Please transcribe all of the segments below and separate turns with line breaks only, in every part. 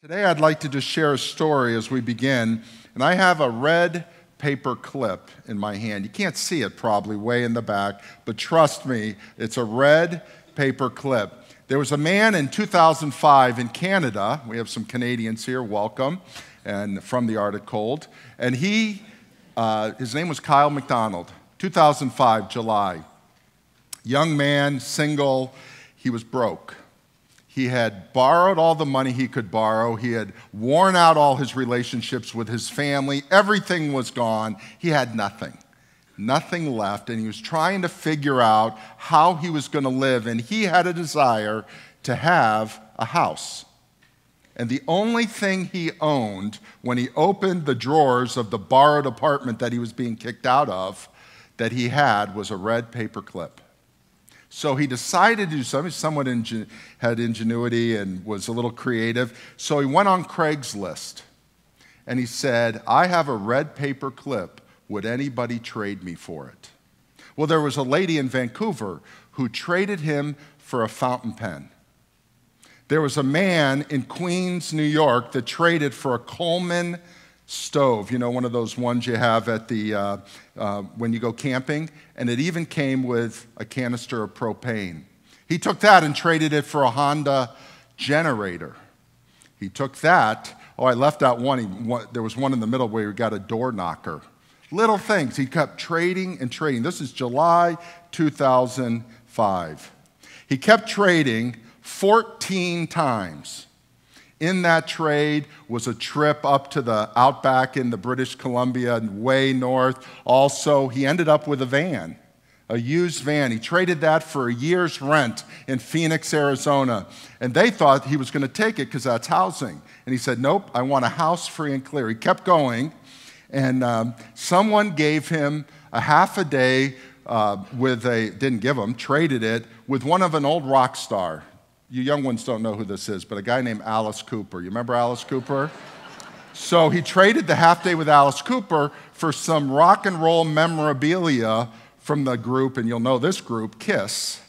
Today I'd like to just share a story as we begin, and I have a red paper clip in my hand. You can't see it probably way in the back, but trust me, it's a red paper clip. There was a man in 2005 in Canada. We have some Canadians here, welcome, and from the Arctic cold. And his name was Kyle McDonald, 2005, July. Young man, single, he was broke. He had borrowed all the money he could borrow. He had worn out all his relationships with his family. Everything was gone. He had nothing left, and he was trying to figure out how he was going to live, and he had a desire to have a house. And the only thing he owned when he opened the drawers of the borrowed apartment that he was being kicked out of, that he had was a red paper clip. So he decided to do something. Someone had ingenuity and was a little creative. So he went on Craigslist and he said, I have a red paper clip. Would anybody trade me for it? Well, there was a lady in Vancouver who traded him for a fountain pen. There was a man in Queens, New York that traded for a Coleman stove, you know, one of those ones you have at the when you go camping, and it even came with a canister of propane. He took that and traded it for a Honda generator. He took that. Oh, I left out one. There was one in the middle where he got a door knocker. Little things. He kept trading and trading. This is July 2005. He kept trading 14 times. In that trade was a trip up to the outback in the British Columbia and way north. Also, he ended up with a van, a used van. He traded that for a year's rent in Phoenix, Arizona. And they thought he was going to take it because that's housing. And he said, nope, I want a house free and clear. He kept going, and someone gave him a half a day traded it with one of an old rock star. You young ones don't know who this is, but a guy named Alice Cooper. You remember Alice Cooper? So he traded the half day with Alice Cooper for some rock and roll memorabilia from the group, and you'll know this group, Kiss.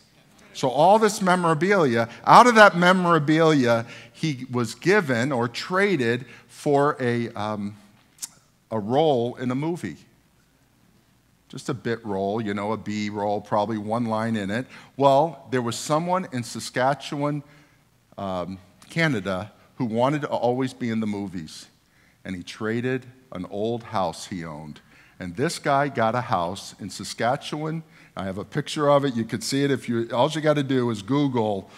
So all this memorabilia, out of that memorabilia, he was given or traded for a role in a movie. Just a bit role, you know, a B role, probably one line in it. Well, there was someone in Saskatchewan, Canada, who wanted to always be in the movies. And he traded an old house he owned. And this guy got a house in Saskatchewan. I have a picture of it. You could see it if you, all you got to do is Google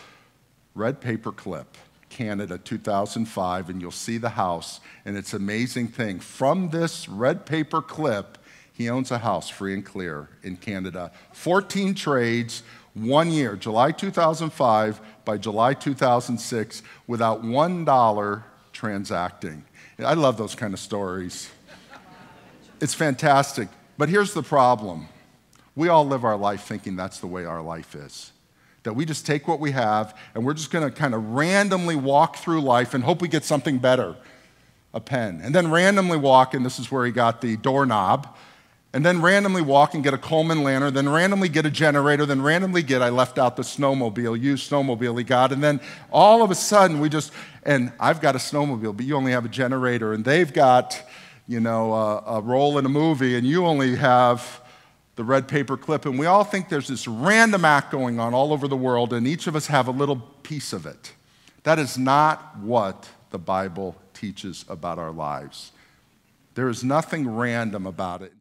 red paper clip, Canada 2005, and you'll see the house. And it's an amazing thing. From this red paper clip, he owns a house free and clear in Canada. 14 trades, 1 year, July 2005 by July 2006, without $1 transacting. I love those kind of stories. It's fantastic. But here's the problem. We all live our life thinking that's the way our life is. That we just take what we have and we're just going to kind of randomly walk through life and hope we get something better, a pen. And then randomly walk, and this is where he got the doorknob, and then randomly walk and get a Coleman lantern, then randomly get a generator, then randomly get, I left out the snowmobile, used snowmobile he got, and then all of a sudden and I've got a snowmobile, but you only have a generator, and they've got, you know, a role in a movie, and you only have the red paper clip, and we all think there's this random act going on all over the world, and each of us have a little piece of it. That is not what the Bible teaches about our lives. There is nothing random about it.